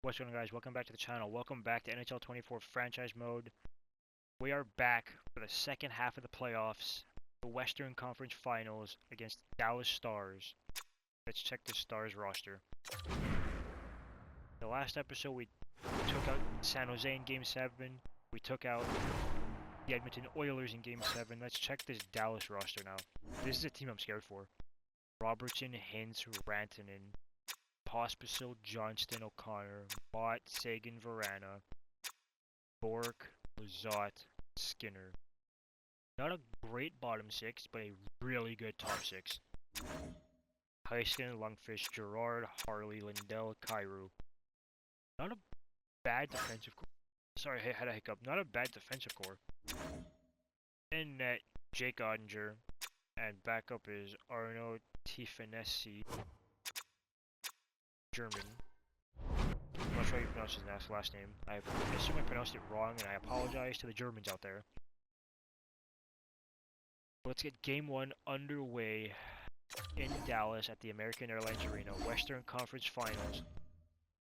What's going on, guys? Welcome back to the channel. Welcome back to NHL 24 franchise mode. We are back for the second half of the playoffs, the Western Conference Finals against Dallas Stars. Let's check the Stars roster. The last episode we took out San Jose in Game 7. We took out the Edmonton Oilers in Game 7. Let's check this Dallas roster now. This is a team I'm scared for. Robertson, Hintz, Rantanen, Pospisil, Johnston, O'Connor, Mott, Sagan, Verana, Bork, Lizotte, Skinner. Not a great bottom six, but a really good top six. Heiskin, Lungfish, Gerard, Harley, Lindell, Kyrou. Not a bad defensive core. Sorry, I had a hiccup. Not a bad defensive core. In net, Jake Ottinger, and backup is Arno Tifanesi. German. I'm not sure how you pronounce his last name. I assume I pronounced it wrong, and I apologize to the Germans out there. Let's get Game 1 underway in Dallas at the American Airlines Arena, Western Conference Finals,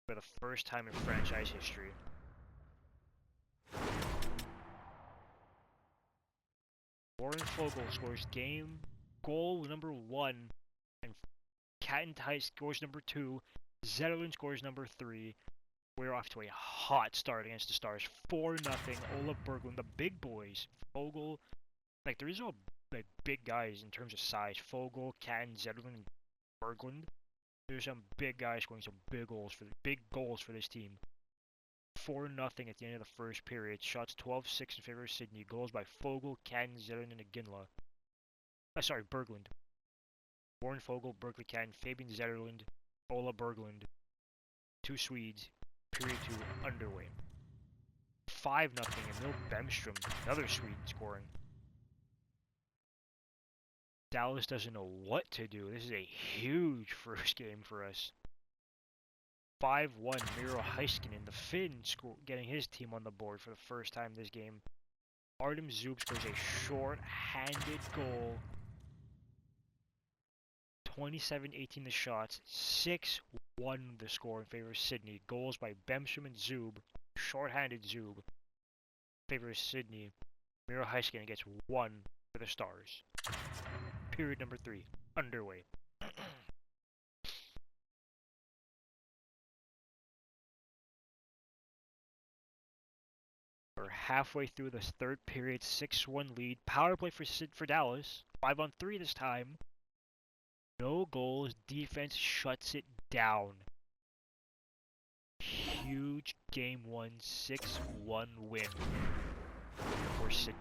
for the first time in franchise history. Warren Fogle scores goal number 1, and Catton scores number 2. Zetterlund scores number 3. We're off to a hot start against the Stars. 4-0. Ola Berglund, the big boys. Fogle, like there is no like big guys in terms of size. Fogle, Catton, Zetterlund, and Berglund. There's some big guys scoring some big goals for this team. 4-0 at the end of the first period. Shots 12-6 in favor of Sydney. Goals by Fogle, Catton, Zetterlund, and Iginla. Berglund. Warren Fogle, Berkeley Catton, Fabian Zetterlund, Ola Berglund, 2 Swedes, period 2 underway. 5-0, Emil Bemstrom, another Swede scoring. Dallas doesn't know what to do. This is a huge first game for us. 5-1, Miro Heiskanen, the Finn, getting his team on the board for the first time this game. Artem Zub scores a short-handed goal. 27-18 the shots, 6-1 the score in favor of Sydney. Goals by Bemstrom and Zub, short-handed Zub, in favor of Sydney. Miro Heiskanen gets 1 for the Stars. Period number 3, underway. We're halfway through this third period, 6-1 lead. Power play for Dallas, 5-on-3 this time. No goals, defense shuts it down. Huge Game 1, 6-1 win for Sydney.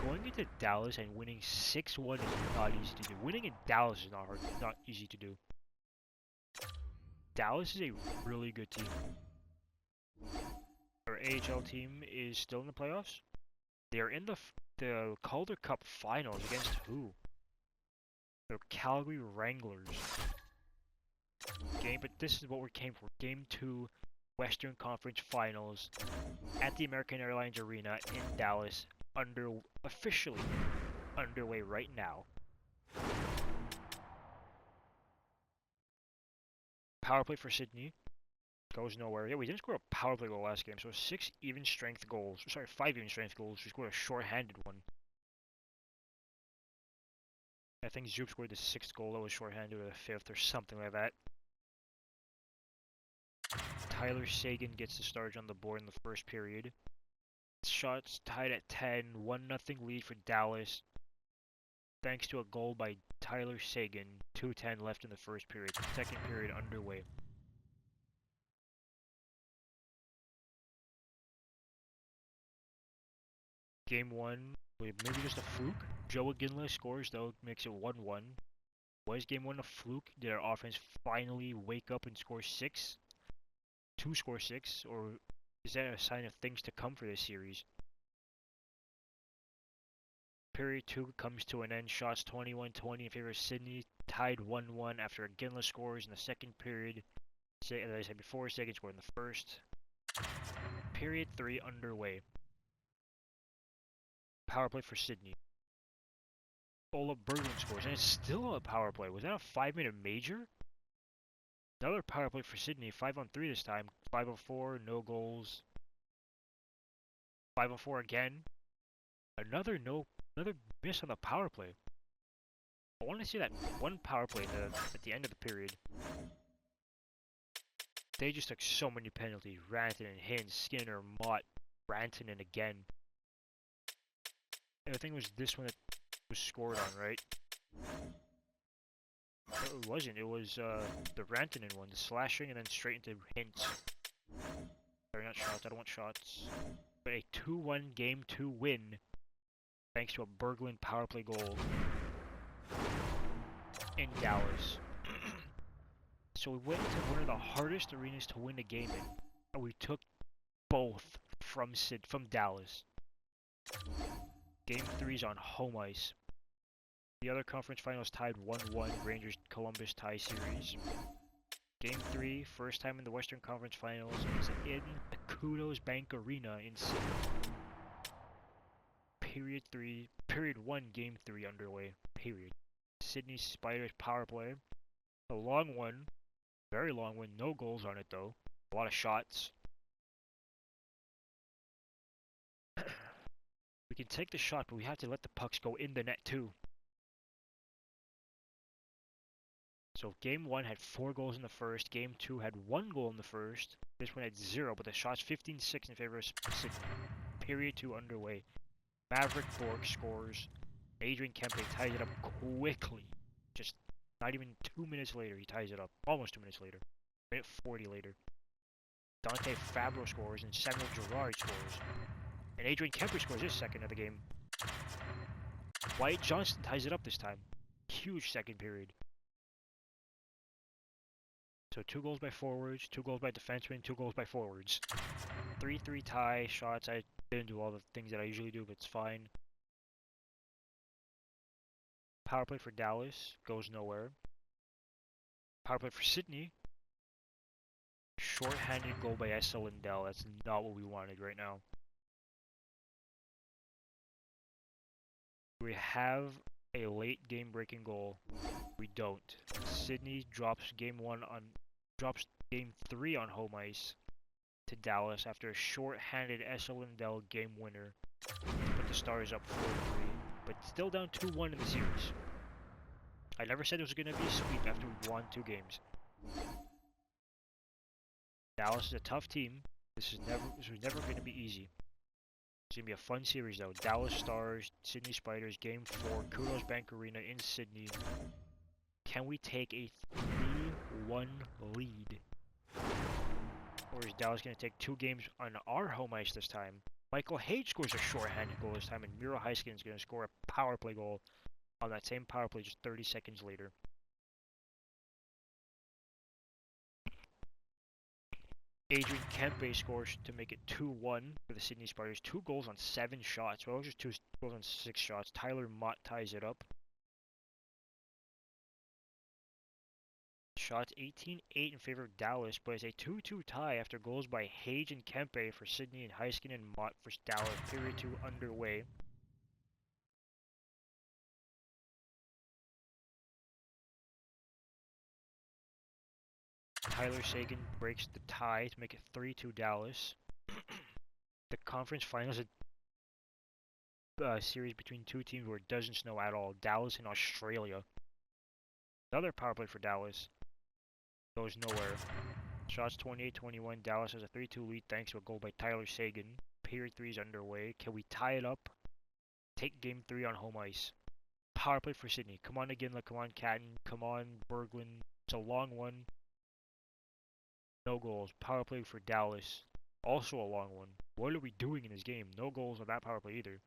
Going into Dallas and winning 6-1 is not easy to do. Winning in Dallas is not easy to do. Dallas is a really good team. Our AHL team is still in the playoffs. They're in the Calder Cup finals against who? The Calgary Wranglers. But this is what we came for. Game 2, Western Conference Finals at the American Airlines Arena in Dallas, officially underway right now. Power play for Sydney goes nowhere. Yeah, we didn't score a power play goal last game, so 5 even strength goals. We scored a short-handed one. I think Zub scored the 6th goal that was shorthanded, or the 5th, or something like that. Tyler Sagan gets the Stars on the board in the first period. Shots tied at 10, 1-0 lead for Dallas. Thanks to a goal by Tyler Sagan, 2:10 left in the first period. Second period underway. Game 1, maybe just a fluke. Joe Iginla scores though, makes it 1-1. Was Game 1 a fluke? Did our offense finally wake up and score 6? To score 6? Or is that a sign of things to come for this series? Period 2 comes to an end. Shots 21-20 in favor of Sydney. Tied 1-1 after Iginla scores in the second period. As I said before, Sagan scored in the first. Period 3 underway. Power play for Sydney. Ola Berglund scores, and it's still a power play. Was that a 5-minute major? Another power play for Sydney, 5-on-3 this time. 5-on-4, no goals. 5-on-4 again. Another miss on the power play. I want to see that one power play at the end of the period. They just took so many penalties. Rantanen, Hintz, Skinner, Mott, Rantanen again. And I think it was this one that was scored on, right? No, it wasn't. It was the Rantanen one, the slashing and then straight into Hintz. Sorry, not shots. I don't want shots. But a 2-1 Game 2 win thanks to a Berglund power play goal in Dallas. So we went into one of the hardest arenas to win a game in, and we took both from Dallas. Game 3's on home ice. The other conference finals tied 1-1, Rangers-Columbus tie series. Game 3, first time in the Western Conference Finals, is in the Kudos Bank Arena in Sydney. Period 1, Game 3 underway. Period. Sydney Spiders power play. A long one. Very long one. No goals on it though. A lot of shots. We can take the shot, but we have to let the pucks go in the net too. So Game 1 had 4 goals in the first. Game 2 had 1 goal in the first. This one had 0, but the shot's 15-6 in favor of Sydney. Period 2 underway. Maverick Bork scores. Adrian Kempe ties it up quickly. Just not even 2 minutes later, he ties it up. Almost 2 minutes later. Minute 40 later. Dante Fabro scores and Samuel Girard scores. And Adrian Kempe scores his second of the game. Wyatt Johnston ties it up this time. Huge second period. So 2 goals by forwards, 2 goals by defensemen, 2 goals by forwards. 3-3 tie, shots. I didn't do all the things that I usually do, but it's fine. Power play for Dallas goes nowhere. Power play for Sydney. Short-handed goal by Esa Lindell. That's not what we wanted right now. We have a late game breaking goal. We don't. Sydney drops game 3 on home ice to Dallas after a short-handed Esa Lindell game winner to put the Stars up 4-3, but still down 2-1 in the series. I never said it was going to be a sweep after we won 2 games. Dallas is a tough team. This was never going to be easy. It's going to be a fun series though. Dallas Stars, Sydney Spiders, Game 4, Kudos Bank Arena in Sydney. Can we take a 3-1 lead? Or is Dallas going to take 2 games on our home ice this time? Michael Hage scores a short-handed goal this time, and Miro Heiskanen is going to score a power play goal on that same power play just 30 seconds later. Adrian Kempe scores to make it 2-1 for the Sydney Spiders. 2 goals on 7 shots. Well, it was just 2 goals on 6 shots. Tyler Mott ties it up. Shots 18-8 in favor of Dallas, but it's a 2-2 tie after goals by Hage and Kempe for Sydney and Heiskanen and Mott for Dallas. Period 2 underway. Tyler Seguin breaks the tie to make it 3-2 Dallas. The conference finals a series between 2 teams where it doesn't snow at all. Dallas and Australia. Another power play for Dallas. Goes nowhere. Shots 28-21. Dallas has a 3-2 lead thanks to a goal by Tyler Seguin. Period 3 is underway. Can we tie it up? Take game 3 on home ice. Power play for Sydney. Come on again, come on Catton. Come on Berglund. It's a long one. No goals. Power play for Dallas. Also a long one. What are we doing in this game? No goals on that power play either.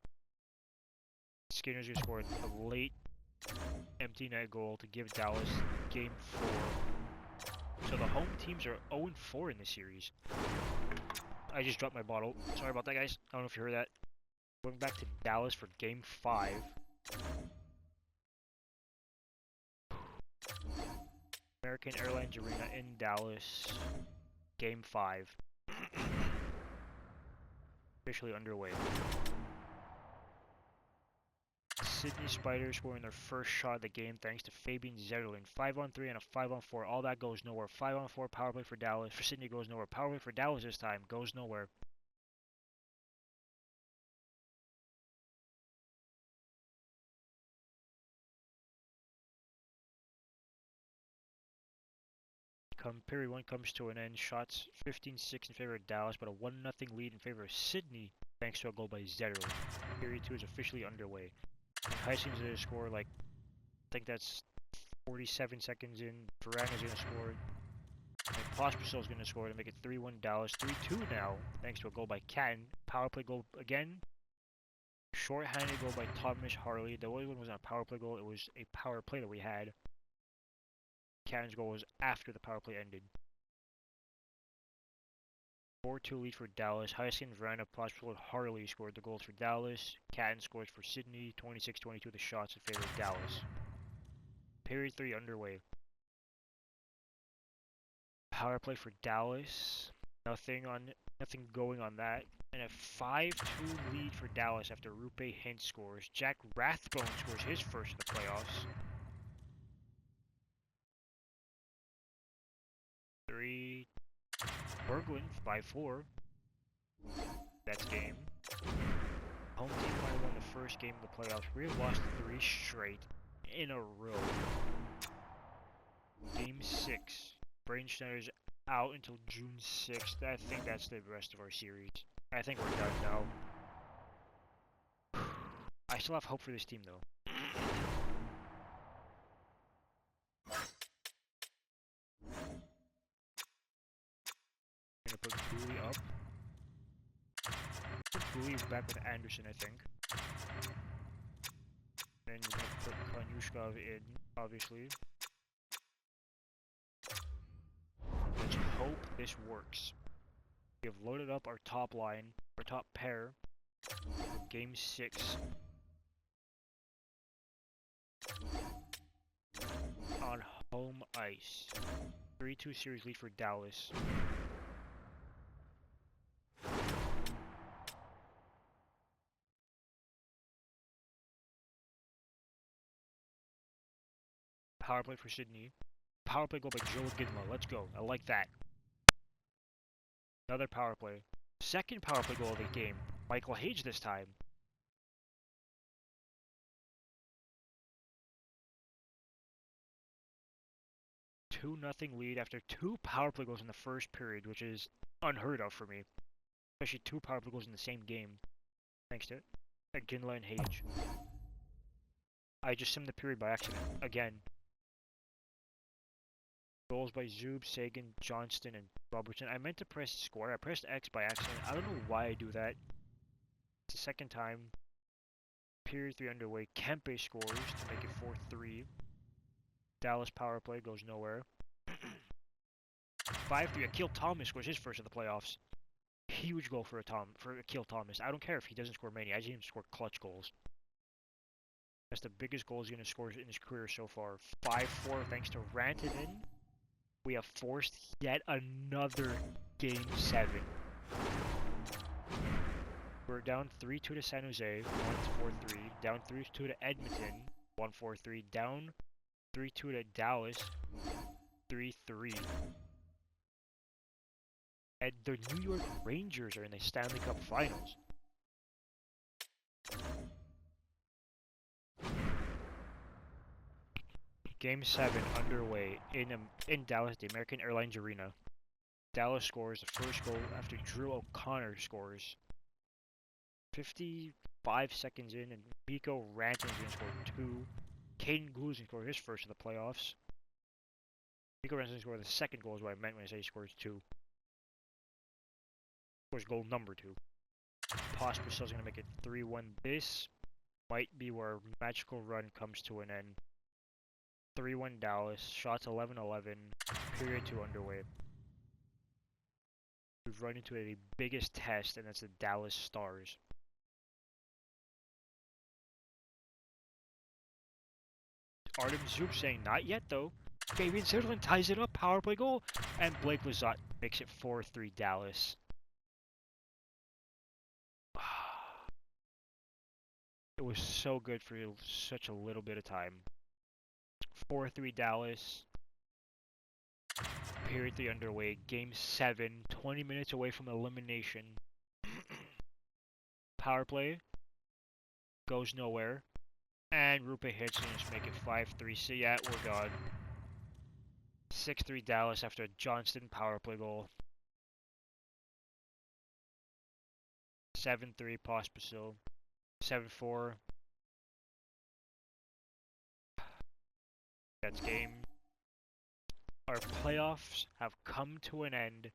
Skinner's gonna score a late empty net goal to give Dallas game 4. So the home teams are 0-4 in this series. I just dropped my bottle. Sorry about that, guys. I don't know if you heard that. Going back to Dallas for game 5. American Airlines Arena in Dallas. Game 5. Officially underway. Sydney Spiders scoring their first shot of the game thanks to Fabian Zetterlund. 5-on-3 and a 5-on-4. All that goes nowhere. 5-on-4 power play for Dallas. For Sydney goes nowhere. Power play for Dallas this time goes nowhere. Period 1 comes to an end. Shots 15-6 in favor of Dallas, but a 1-0 lead in favor of Sydney thanks to a goal by Zetterlund. Period 2 is officially underway. Heising's going to score, like, I think that's 47 seconds in. Verana's going to score. And Pospisil's going to score to make it 3-1 Dallas. 3-2 now, thanks to a goal by Catton. Power play goal again. Short-handed goal by Thomas Harley. The other one wasn't a power play goal, it was a power play that we had. Catton's goal was after the power play ended. 4-2 lead for Dallas. Heising, Verana, Pospisil, and Harley scored the goals for Dallas. Catton scores for Sydney. 26-22 the shots in favor of Dallas. Period 3 underway. Power play for Dallas. Nothing going on that. And a 5-2 lead for Dallas after Rupe Hint scores. Jack Rathbone scores his first of the playoffs. 3. Berglund 5-4. That's game. Home team finally won the first game of the playoffs. We have lost 3 straight in a row. Game 6. Braden Schneider's out until June 6th. I think that's the rest of our series. I think we're done now. I still have hope for this team though. Gonna put Booley up. Put Booley back with Anderson, I think. Then we're gonna put Kanyushkov in, obviously. Let's hope this works. We have loaded up our top line, our top pair, for Game 6. On home ice. 3-2 series lead for Dallas. Power play for Sydney. Power play goal by Joe Gidlow. Let's go. I like that. Another power play. Second power play goal of the game. Michael Hage this time. Two 2-0 lead after 2 power play goals in the first period, which is unheard of for me. Especially 2 power play goals in the same game. Thanks to Ginla and Hage. I just simmed the period by accident. Again. Goals by Zub, Sagan, Johnston, and Robertson. I meant to press score. I pressed X by accident. I don't know why I do that. It's the second time. Period 3 underway. Kempe scores to make it 4-3. Dallas power play goes nowhere. 5-3. Akil Thomas scores his first of the playoffs. Huge goal for Akil Thomas. I don't care if he doesn't score many. I just need him to score clutch goals. That's the biggest goal he's going to score in his career so far. 5-4 thanks to Rantanen. We have forced yet another Game 7. We're down 3-2 to San Jose, 1-4-3. Down 3-2 to Edmonton, 1-4-3. Down 3-2 to Dallas, 3-3. And the New York Rangers are in the Stanley Cup Finals. Game 7 underway in Dallas, the American Airlines Arena. Dallas scores the first goal after Drew O'Connor scores. 55 seconds in, and Mikko Rantanen's going to score 2. Caden Glue's going to score his first of the playoffs. Mikko Rantanen scored the second goal is what I meant when I say he scores 2. Scores goal number 2. Pospisil's going to make it 3-1. This might be where our magical run comes to an end. 3-1 Dallas, shots 11-11, period 2 underway. We've run into the biggest test, and that's the Dallas Stars. Artem Zub saying not yet though. Fabian Zetterlund ties it up, power play goal, and Blake Lizotte makes it 4-3 Dallas. It was so good for such a little bit of time. 4-3 Dallas. Period 3 underway. Game 7. 20 minutes away from elimination. Power play. Goes nowhere. And Rupe hits and just make it 5-3. So yeah, we're gone. 6-3 Dallas after a Johnston power play goal. 7-3 Pospisil. 7-4. That's game. Our playoffs have come to an end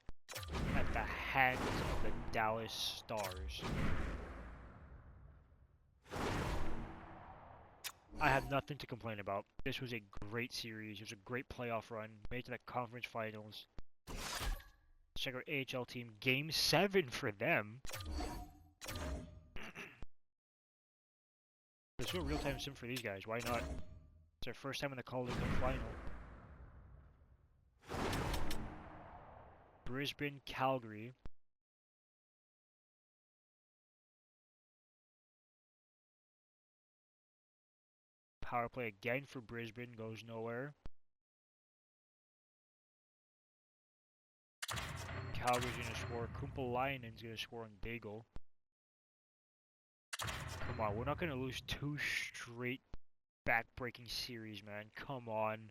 at the hands of the Dallas Stars. I have nothing to complain about. This was a great series. It was a great playoff run. Made to the conference finals. Check our AHL team. Game 7 for them. Let's do a real-time sim for these guys. Why not? It's their first time in the Calder Cup final. Brisbane, Calgary. Power play again for Brisbane. Goes nowhere. Calgary's gonna score. Kumpalainen's gonna score on Daigle. Come on, we're not gonna lose 2 straight back-breaking series, man. Come on.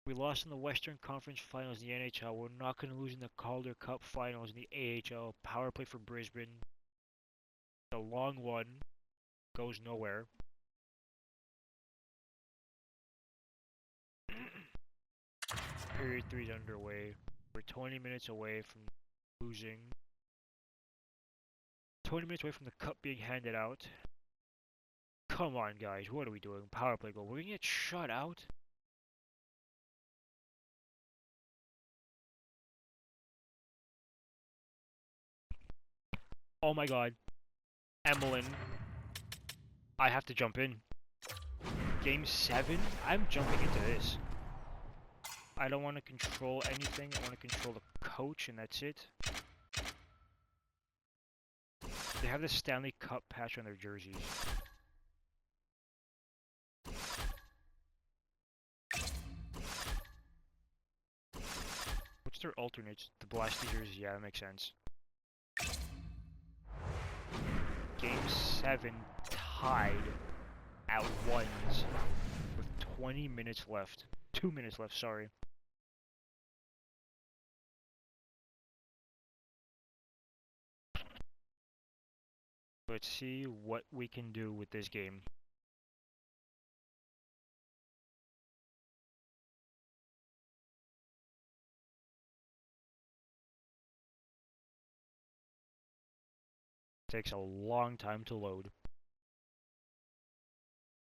We lost in the Western Conference Finals in the NHL. We're not gonna lose in the Calder Cup Finals in the AHL. Power play for Brisbane. The long one goes nowhere. Period 3's underway. We're 20 minutes away from losing. 20 minutes away from the cup being handed out. Come on, guys. What are we doing? Power play goal. We're gonna get shut out? Oh my god. Emlyn. I have to jump in. Game 7? I'm jumping into this. I don't want to control anything. I want to control the coach, and that's it. They have the Stanley Cup patch on their jerseys. What's their alternates? The Blasty jerseys? Yeah, that makes sense. Game 7 tied at 1s with 20 minutes left. 2 minutes left, sorry. Let's see what we can do with this game. Takes a long time to load.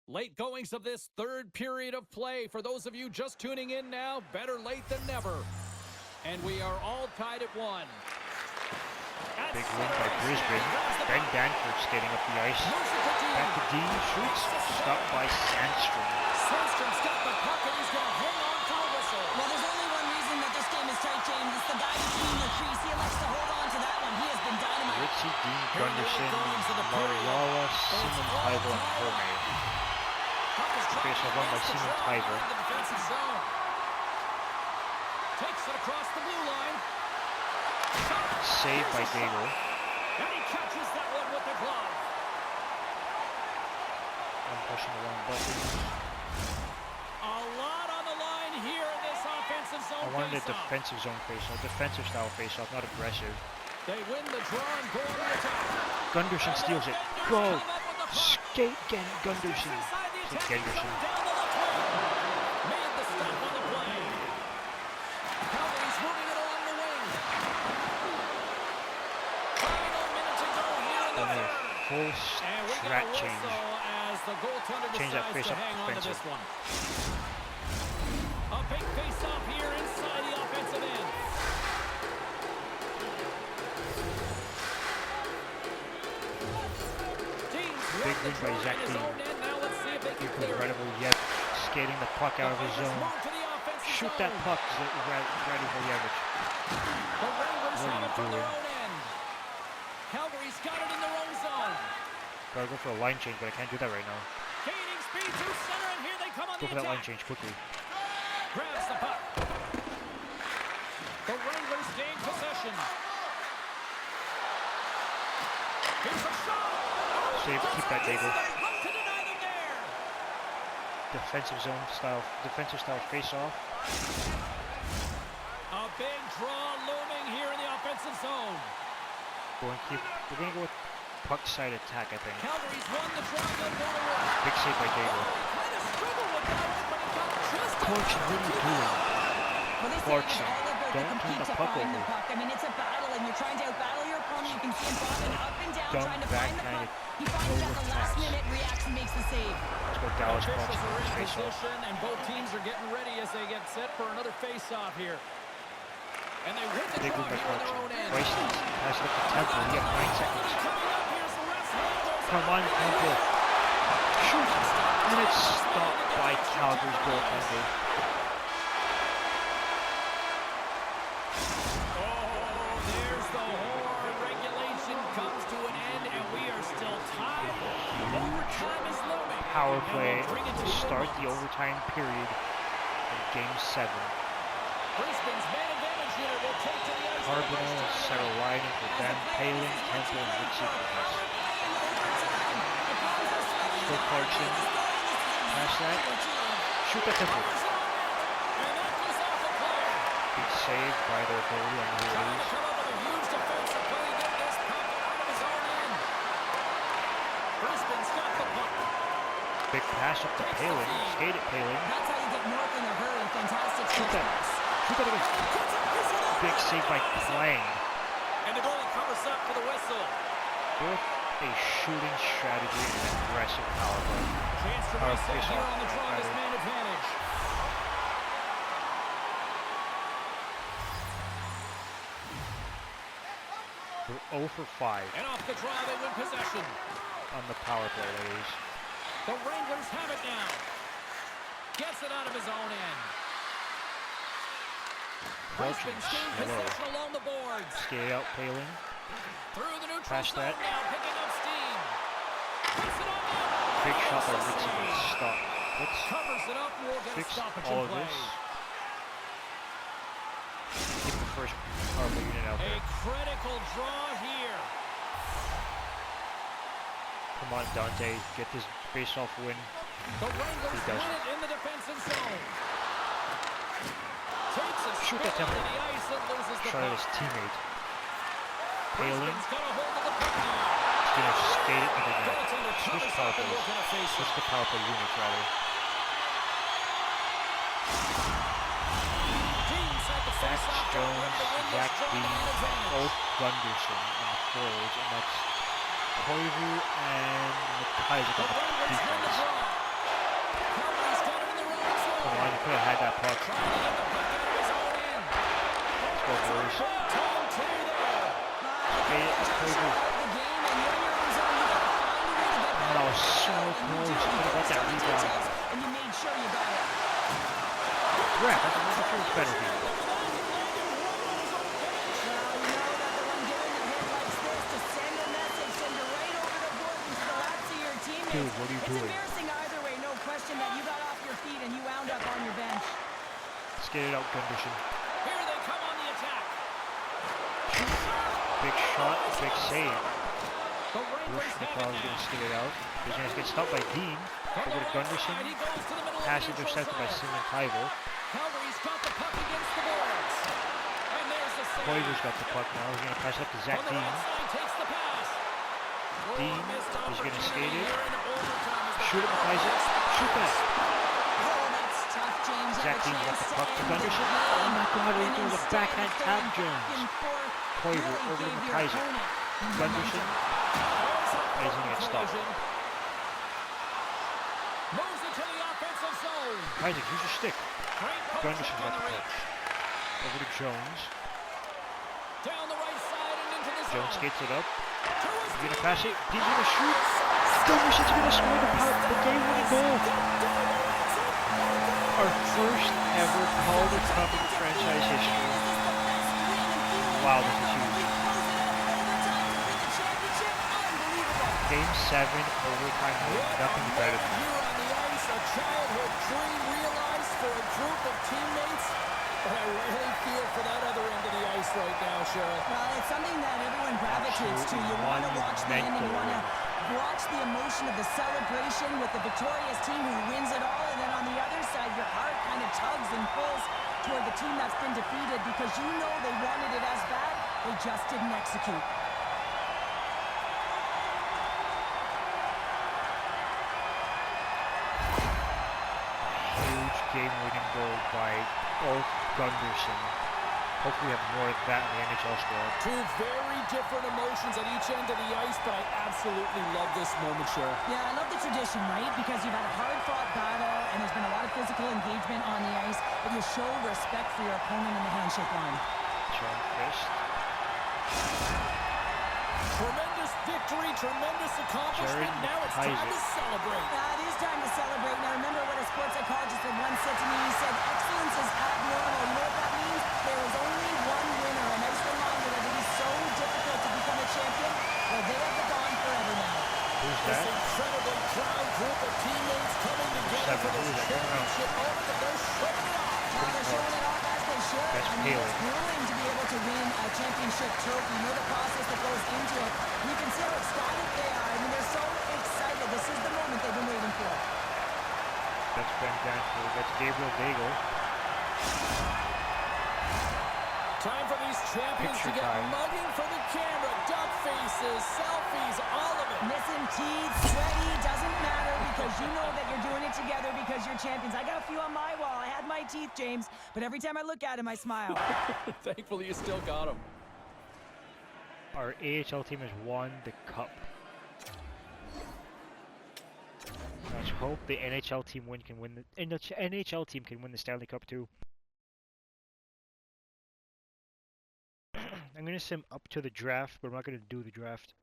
Late goings of this third period of play. For those of you just tuning in now, better late than never. And we are all tied at 1. Big win by Brisbane. Ben Danford skating up the ice. Back to D. Shoots. Stopped by Sandstrom. Sandstrom's got the puck and he's going to hold on for a whistle. Well, there's only one reason that this game is tight, James. It's the guy between your crease. He elects to hold on to that one. He has been dynamite. Ritchie, Dean Gunderson, Mariala, Simon Taivo, and Horme. Face off won by Simon Taivo. Takes it across the blue line. Saved by Daigle. And he catches that one with the glove. I'm pushing the wrong button. A lot on the line here in this offensive zone. I wanted a defensive zone face-off, defensive style face-off, not aggressive. They win the draw and go on the attack. Gunderson steals it. Go! Skate again, Gunderson. It's Gunderson. Made the stop on the play. Calgary's moving it along the wing. Final minute to go here in the Only a third. full And we got strat a change. whistle as the goaltender Change that decides to face-off hang on to defensive. this one. A big face-off here inside the offensive end. Big win by Zach Dean. Incredible yet skating the puck out of his zone. Shoot that puck, Radivojevich. What are you doing? Calgary's got it in their own zone. Gotta go for a line change, but I can't do that right now. Gaining speed to center, and here they come on Go the for that line attack. change quickly. Grabs the puck. The Wranglers gain possession. Here's a shot. Save, keep that table. To deny them there. Defensive style face-off. A big draw looming here in the offensive zone. We're gonna go with puck side attack, I think. Calgary's won the draw. They'll go to work. Big save by Dable. Kind of struggled with that one, but he got just Clarkson, what are you doing? Well, they say Clarkson, it's all about don't the turn compete the to puck find the over. puck. I mean, it's a battle, and you're trying to outbattle your opponent. You can see him bobbing up and down, Dumb trying to find the backhanded puck. He finds it at the last overpass. minute, reacts, and makes the save. Let's go Dallas Officials Clarkson are in face-off. position, and both teams are getting ready as they get set for another face-off here. And they win the Big draw move by here on their Clarkson. own end. Wasted. Pass it up to Temple. You have 9 seconds. Coming up, here's the rest. Come on, Temple. Shoot! And it's stopped by Calgary's goaltender. Oh, there's the horn. Regulation comes to an end, and we are still tied. Overtime is looming. Power And play we'll bring it to your start box. the overtime period in Game 7. Brisbane's man advantage unit will take to the ice. Carbonell, Saralainen for them, Palin, Temple, and Ritchie for this. Still Clarkson. Pass that. Shoot that Temple. And that goes off the player. Big save by their goalie on the Trying to release. come up with a huge defensive play to get this puck out of his own end. Brisbane's got the puck. Big pass up to Palin. Skate it, Palin. That's how you get north in a hurry. Fantastic Shoot that. pass. Shoot that again. Big save by Klang. And the goalie covers up for the whistle. Both a shooting strategy and an aggressive power play. Chance to Power reset here face-off, on the draw, this rather. man advantage. We're 0 for 5 And off the draw, they win possession. on the power play, ladies. The Wranglers have it now. Gets it out of his own end. Clarkson, Brisbane's gained hello. possession along the boards. Skate out, Palin. Through the neutral Pass zone that. now, picking up steam. Puts it on net. Big shot by That's a Ritchie. save. Stop. Let's Covers it up, and we'll get a fix stoppage all in of play. this. Get the first power play unit out A there. critical draw here. Come on, Dante. Get this face-off win. The Wranglers He win does. it in the defensive zone. Takes a Shoot spin that Temple. onto the ice and loses the Shot at puck. his teammate. Palin. Brisbane's got a hold of the puck now. He's going to skate it into the net. Goaltender Switch covers power up and plays. we're gonna face Switch it. the power play units, rather. Teams had the Zach face-off to win Jones, the win this Zach draw Dean, by an advantage. Ulf Gunderson on the forwards, and that's Koivu and Kaiser The on the Wranglers win the defense. draw. Calgary's got it in the wrong zone. Come on, you could have had that puck. Trying to get the puck out of his own end. Let's go, boys. Big time too there. Skate it, Shot Koivu. of the game, and when you're in your zone, you gotta find a way to get Oh, that was so close. You could have got that rebound. and you made sure you got it. Crap, that's a first penalty. Well, you know that the one giving the hit likes this to send a message, send you right over the board into the laps of your teammates. Dude, what are you It's doing? embarrassing either way, no question that you got off your feet and you wound up on your bench. Skate it out, Gunderson. Here they come on the attack. Big shot, big save. The Wranglers Bush have McCall it is going to now. skate it out. He's going to get stopped by Dean. From Over the to right Gunderson. side, he goes to the middle of the Pass neutral intercepted by zone. Simon Kaivel. Calgary's got the puck against the boards. And there's the save. Koivu's got the puck now. He's going to pass it up to Zach On the Dean. right side, takes the pass. Dean Missed is gonna skate opportunity it. here in overtime as the Shoot it, Calgary Kaiser. Shoot that. Oh, that's tough, James. Zach Dean got the puck to Gunderson. Oh my God, he threw the backhand tap, Jones. Koivu over to Kaiser. Gunderson. He's going to get stopped. Moves it to the offensive zone. Kaiser, use your stick. Great poke Gunderson check got on the the puck. reach. Over to Jones. Down the right side and into the zone. Jones skates it up. To his He's going to team. pass it. Dean's going to shoot. Gunderson's going to score the game-winning goal. Our first ever Calder Cup in franchise history. Wow, this is huge. Game 7, overtime win, nothing better than that. Here on the ice, a childhood dream realized for a group of teammates. But I really feel for that other end of the ice right now, Cheryl. Well, it's something that everyone gravitates to. You want to watch the ending. You want to watch the emotion of the celebration with the victorious team who wins it all. And then on the other side, your heart kind of tugs and pulls toward the team that's been defeated because you know they wanted it as bad. They just didn't execute. Huge game-winning goal by Ulf Gunderson. Hopefully we have more of that in the NHL squad. Two very different emotions at each end of the ice, but I absolutely love this moment, Cheryl. Yeah, I love the tradition, right? Because you've had a hard-fought battle, and there's been a lot of physical engagement on the ice, but you show respect for your opponent in the handshake line. Sean Fist. Tremendous victory, tremendous accomplishment. Jared Now it's time Isaac. to celebrate. It is time to celebrate. Now, remember what a sports psychologist once said to me. He said, excellence is abnormal. You know what that means? There is only one winner. A nice reminder that it is so difficult to become a champion. Well, they have gone forever now. Who's This that? incredibly proud group of teammates coming together for this championship moment, and they're showing it off. Well, they're showing it off as they should. That's I mean, Haley. it's grueling to be able to win a championship trophy. You know the process that goes into it. You can see how ecstatic they are. I mean, they're so excited. This is the moment they've been waiting for. That's Ben Danforth. That's Gabriel Daigle. Time for these champions Picture to get time. mugging for the camera. Duck faces, selfies, all of it. Missing teeth, sweaty, doesn't matter because you know that you're doing it together because you're champions. I got a few on my wall. I had my teeth, James, but every time I look at him, I smile. Thankfully, you still got them. Our AHL team has won the cup. Let's hope the NHL team can win the NHL team can win the Stanley Cup too. I'm gonna sim up to the draft, but I'm not gonna do the draft.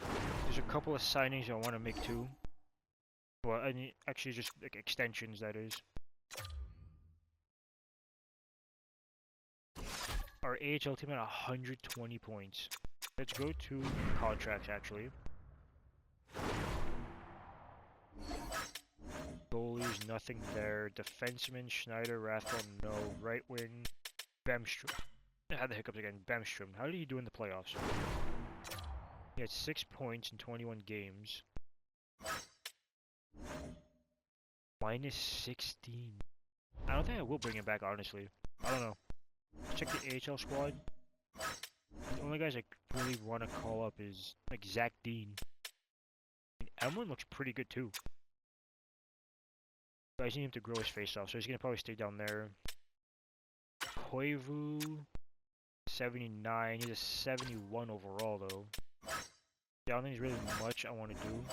There's a couple of signings I want to make too. Well, actually just like extensions, that is. Our AHL team at 120 points. Let's go to contracts actually. Goalies, nothing there. Defenseman, Schneider, Rathbone, no. Right wing, Bemstrom. I had the hiccups again. Bemstrom. How did he do in the playoffs? He had 6 points in 21 games. Minus 16. I don't think I will bring him back, honestly. I don't know. Check the AHL squad. The only guys I really want to call up is like Zach Dean. I mean, Emlyn looks pretty good too. But I just need him to grow his face off, so he's gonna probably stay down there. Koivu, 79. He's a 71 overall though. Yeah, I don't think there's really much I want to do.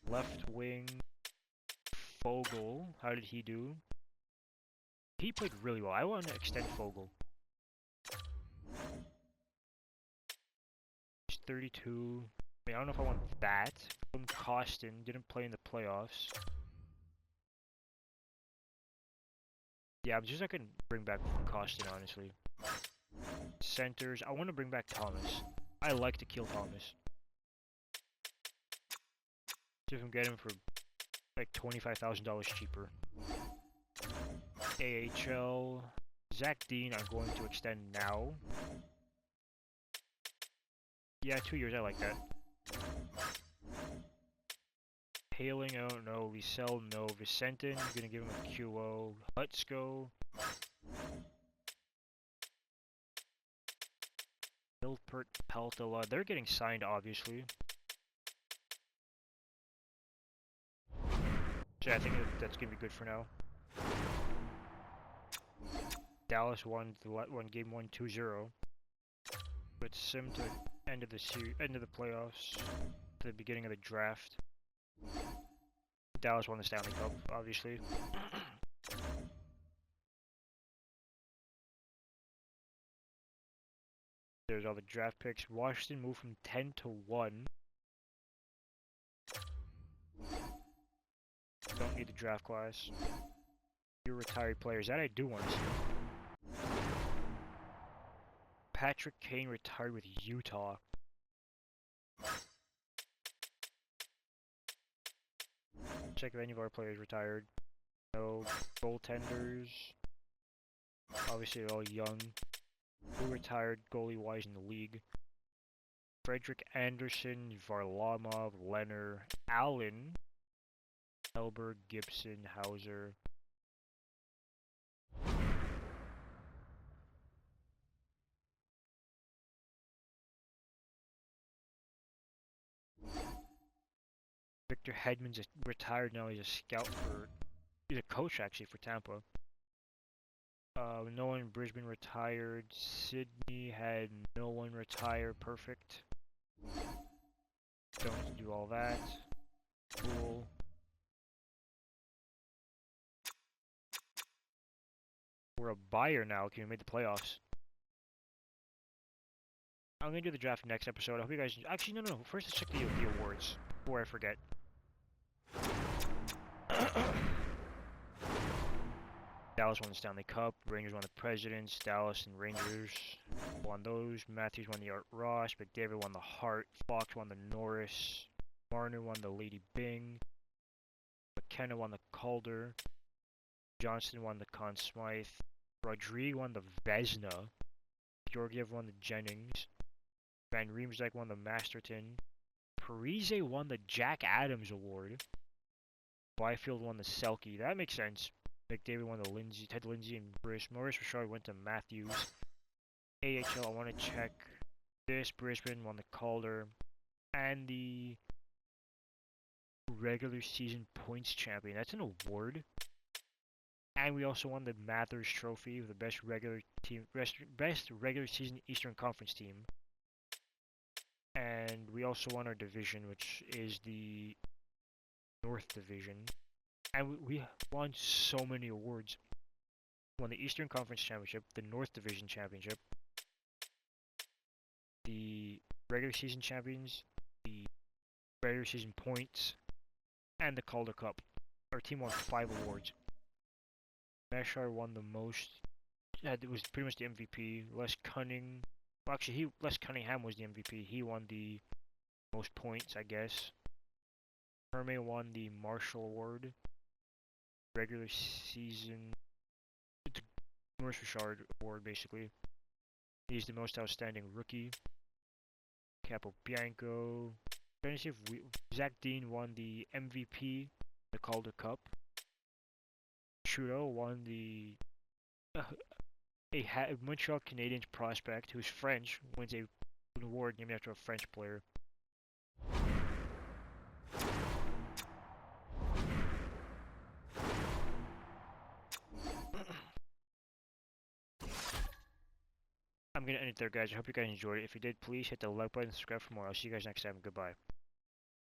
Left wing, Fogle. How did he do? He played really well. I want to extend Fogle. He's 32. I mean, I don't know if I want that. From Costin, didn't play in the playoffs. Yeah, I'm just not gonna bring back Costin, honestly. Centers, I want to bring back Thomas. I like to kill Thomas. See if I can get him for like $25,000 cheaper. AHL, Zach Dean, I'm going to extend now. Yeah, 2 years, I like that. Hailing, I don't know. Lisel, no. Vicentin, I'm gonna give him a QO. Hutsko. Milpert, Peltola, they're getting signed, obviously. So I think that's gonna be good for now. Dallas won game 1 2-0. But sim to end of the end of the playoffs, to the beginning of the draft. Dallas won the Stanley Cup, obviously. There's all the draft picks. Washington moved from 10 to 1. Don't need the draft class. Your retired players. That I do want to see. Patrick Kane retired with Utah. Check if any of our players retired. No goaltenders. Obviously, they're all young. Who retired goalie-wise in the league? Frederick Anderson, Varlamov, Leonard, Allen, Elberg, Gibson, Hauser. Victor Hedman's retired now. He's a scout for. He's a coach actually for Tampa. No one in Brisbane retired. Sydney had no one retire. Perfect. Don't need to do all that. Cool. We're a buyer now. Okay, we made the playoffs. I'm gonna do the draft next episode. I hope you guys. Actually, no. First, let's check the awards before I forget. Dallas won the Stanley Cup. Rangers won the Presidents. Dallas and Rangers won those. Matthews won the Art Ross. McDavid won the Hart. Fox won the Norris. Marner won the Lady Byng. McKenna won the Calder. Johnston won the Conn Smythe. Rodrigue won the Vezina. Georgiev won the Jennings. Van Riemsdyk won the Masterton. Parise won the Jack Adams Award. Byfield won the Selke. That makes sense. McDavid won the Lindsay, Ted Lindsay and Maurice Richard went to Matthews. AHL, I want to check this. Brisbane won the Calder. And the regular season points champion. That's an award. And we also won the Mathers Trophy, the best regular regular season Eastern Conference team. And we also won our division, which is the North Division. And we won so many awards. Won the Eastern Conference Championship, the North Division Championship, the regular season champions, the regular season points, and the Calder Cup. Our team won 5 awards. Meshar won the most. It was pretty much the MVP. Les Cunningham was the MVP. He won the most points, I guess. Herme won the Marshall Award. Regular season. The Maurice Richard Award, basically. He's the most outstanding rookie. Capobianco. Trying to see if Zach Dean won the MVP, the Calder Cup. Trudeau won the a Montreal Canadiens prospect who's French wins an award named after a French player. I'm gonna end it there, guys. I hope you guys enjoyed it. If you did, please hit the like button and subscribe for more. I'll see you guys next time. Goodbye.